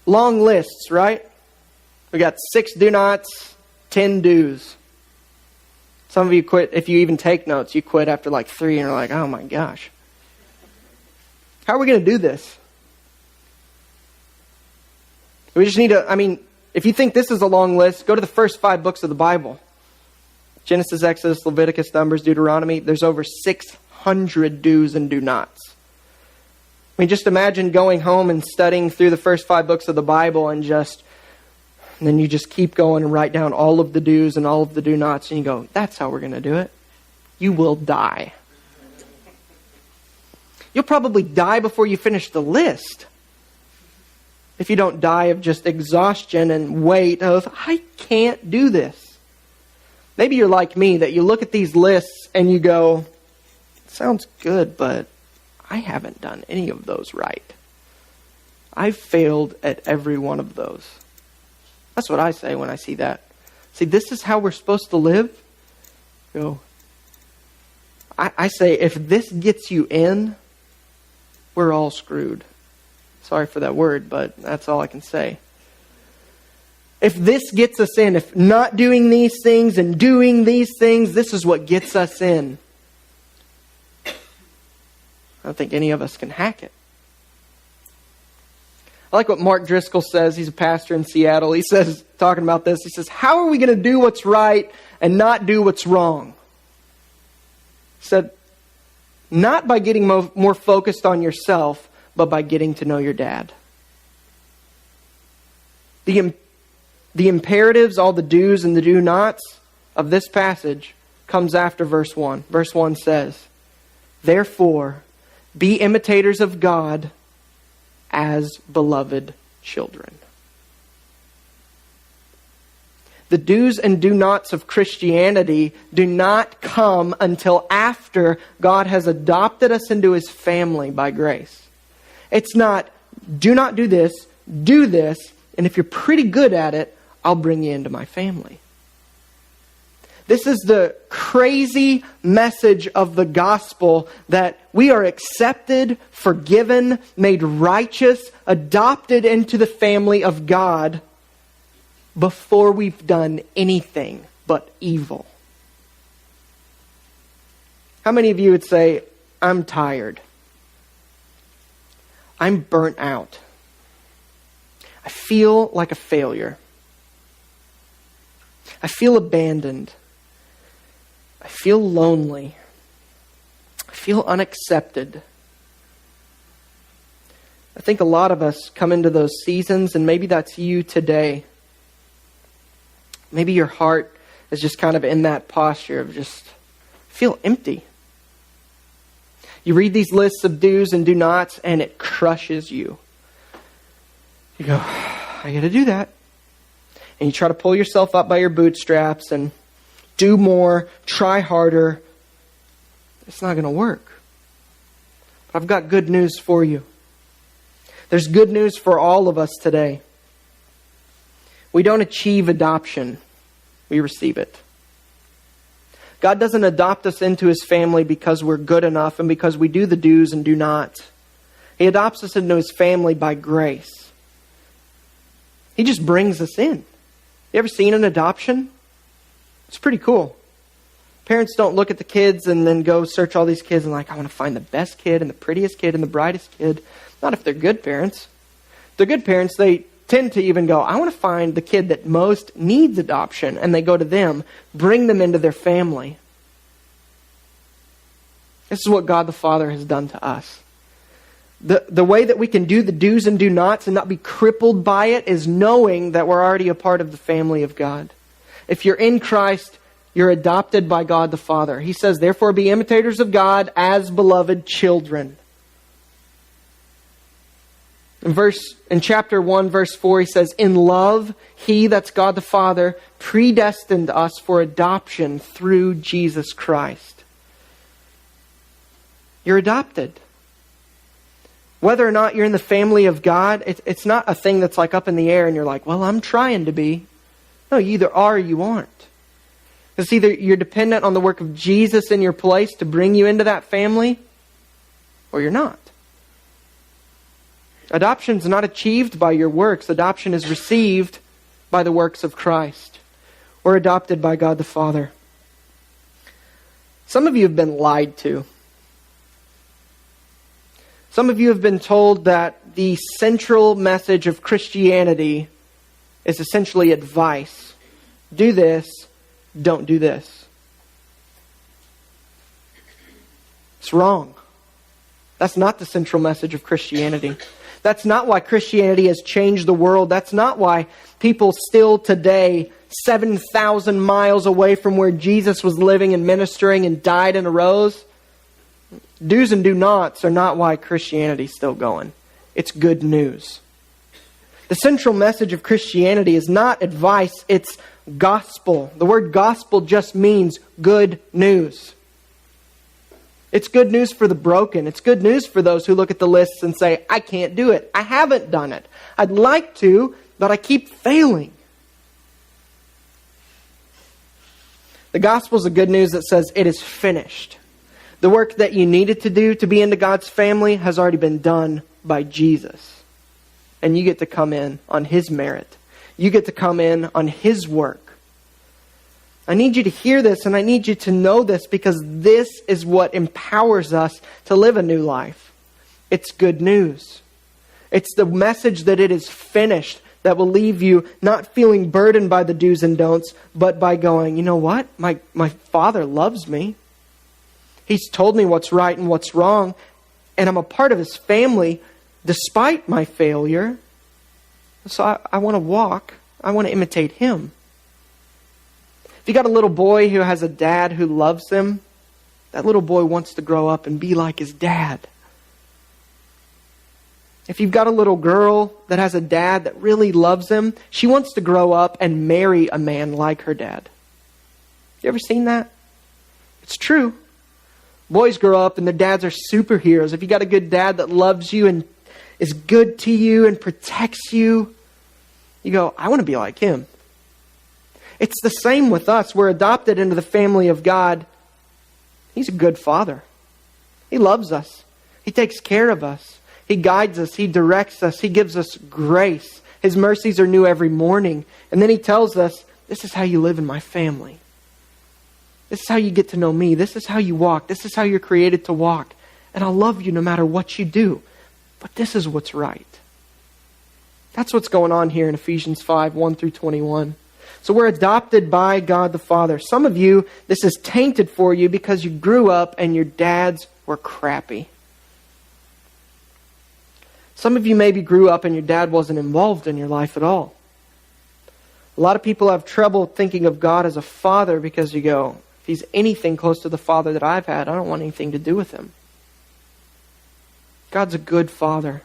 long lists, right? We got 6 do nots, 10 do's. Some of you quit, if you even take notes, you quit after like 3 and you're like, oh my gosh. How are we going to do this? We just need to, if you think this is a long list, go to the first 5 books of the Bible. Genesis, Exodus, Leviticus, Numbers, Deuteronomy. There's over 600 do's and do nots. Just imagine going home and studying through the first 5 books of the Bible and then you just keep going and write down all of the do's and all of the do nots and you go, that's how we're going to do it. You will die. You'll probably die before you finish the list. If you don't die of just exhaustion and weight of, I can't do this. Maybe you're like me, that you look at these lists and you go, sounds good, but I haven't done any of those right. I've failed at every one of those. That's what I say when I see that. See, this is how we're supposed to live? I say, if this gets you in, we're all screwed. Sorry for that word, but that's all I can say. If this gets us in, if not doing these things and doing these things, this is what gets us in, I don't think any of us can hack it. I like what Mark Driscoll says. He's a pastor in Seattle. He says, talking about this, he says, how are we going to do what's right and not do what's wrong? He said, not by getting more focused on yourself, but by getting to know your dad. The imperatives, all the do's and the do nots of this passage comes after verse 1. Verse 1 says, therefore, be imitators of God as beloved children. The do's and do nots of Christianity do not come until after God has adopted us into His family by grace. It's not, do not do this, do this, and if you're pretty good at it, I'll bring you into my family. This is the crazy message of the gospel, that we are accepted, forgiven, made righteous, adopted into the family of God before we've done anything but evil. How many of you would say, I'm tired. I'm burnt out. I feel like a failure. I feel abandoned. I feel lonely. I feel unaccepted. I think a lot of us come into those seasons, and maybe that's you today. Maybe your heart is just kind of in that posture of just feel empty. You read these lists of do's and do nots, and it crushes you. You go, I got to do that. And you try to pull yourself up by your bootstraps and do more, try harder. It's not going to work. But I've got good news for you. There's good news for all of us today. We don't achieve adoption. We receive it. God doesn't adopt us into His family because we're good enough and because we do the do's and do nots. He adopts us into His family by grace. He just brings us in. You ever seen an adoption? It's pretty cool. Parents don't look at the kids and then go search all these kids and I want to find the best kid and the prettiest kid and the brightest kid. Not if they're good parents. If they're good parents, they tend to even go, I want to find the kid that most needs adoption. And they go to them, bring them into their family. This is what God the Father has done to us. The way that we can do the do's and do nots and not be crippled by it is knowing that we're already a part of the family of God. If you're in Christ, you're adopted by God the Father. He says, therefore be imitators of God as beloved children. In chapter 1, verse 4, he says, in love, He, that's God the Father, predestined us for adoption through Jesus Christ. You're adopted. Whether or not you're in the family of God, it's not a thing that's up in the air and you're like, well, I'm trying to be. No, you either are or you aren't. It's either you're dependent on the work of Jesus in your place to bring you into that family, or you're not. Adoption is not achieved by your works. Adoption is received by the works of Christ. We're adopted by God the Father. Some of you have been lied to. Some of you have been told that the central message of Christianity is essentially advice. Do this, don't do this. It's wrong. That's not the central message of Christianity. That's not why Christianity has changed the world. That's not why people still today, 7,000 miles away from where Jesus was living and ministering and died and arose, do's and do-nots are not why Christianity is still going. It's good news. The central message of Christianity is not advice, it's gospel. The word gospel just means good news. It's good news for the broken. It's good news for those who look at the lists and say, I can't do it. I haven't done it. I'd like to, but I keep failing. The gospel is the good news that says it is finished. The work that you needed to do to be into God's family has already been done by Jesus. And you get to come in on His merit. You get to come in on His work. I need you to hear this and I need you to know this because this is what empowers us to live a new life. It's good news. It's the message that it is finished that will leave you not feeling burdened by the do's and don'ts, but by going, you know what? My Father loves me. He's told me what's right and what's wrong, and I'm a part of His family despite my failure. So I want to walk. I want to imitate Him. If you got a little boy who has a dad who loves him, that little boy wants to grow up and be like his dad. If you've got a little girl that has a dad that really loves him, she wants to grow up and marry a man like her dad. You ever seen that? It's true. Boys grow up and their dads are superheroes. If you got a good dad that loves you and is good to you and protects you, you go, I want to be like him. It's the same with us. We're adopted into the family of God. He's a good Father. He loves us. He takes care of us. He guides us. He directs us. He gives us grace. His mercies are new every morning. And then He tells us, this is how you live in my family. This is how you get to know me. This is how you walk. This is how you're created to walk. And I'll love you no matter what you do. But this is what's right. That's what's going on here in Ephesians 5, 1 through 21. So we're adopted by God the Father. Some of you, this is tainted for you because you grew up and your dads were crappy. Some of you maybe grew up and your dad wasn't involved in your life at all. A lot of people have trouble thinking of God as a father because you go, if He's anything close to the Father that I've had, I don't want anything to do with Him. God's a good Father.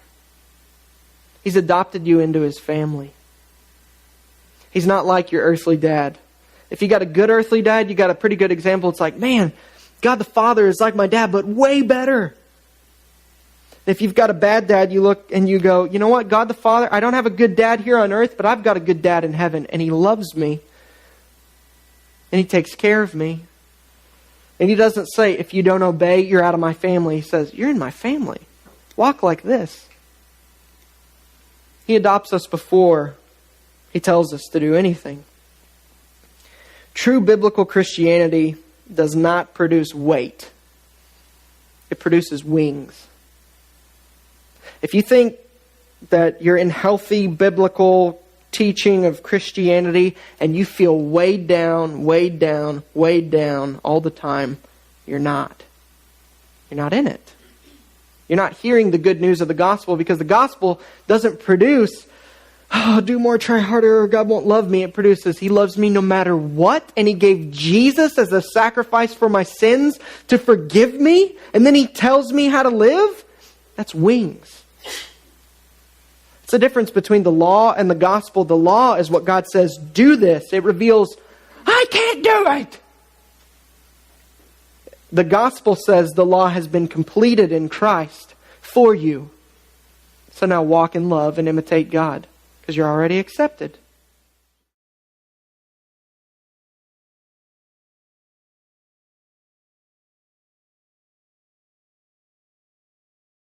He's adopted you into His family. He's not like your earthly dad. If you got a good earthly dad, you got a pretty good example. It's like, man, God the Father is like my dad, but way better. If you've got a bad dad, you look and you go, you know what? God the Father, I don't have a good dad here on earth, but I've got a good dad in heaven, and He loves me. And He takes care of me. And He doesn't say, if you don't obey, you're out of my family. He says, you're in my family. Walk like this. He adopts us before He tells us to do anything. True biblical Christianity does not produce weight. It produces wings. If you think that you're in healthy biblical teaching of Christianity and you feel weighed down all the time, you're not. You're not in it. You're not hearing the good news of the gospel because the gospel doesn't produce, do more, try harder, or God won't love me. It produces, He loves me no matter what. And He gave Jesus as a sacrifice for my sins to forgive me. And then He tells me how to live. That's wings. It's the difference between the law and the gospel. The law is what God says, do this. It reveals, I can't do it. The gospel says the law has been completed in Christ for you. So now walk in love and imitate God because you're already accepted.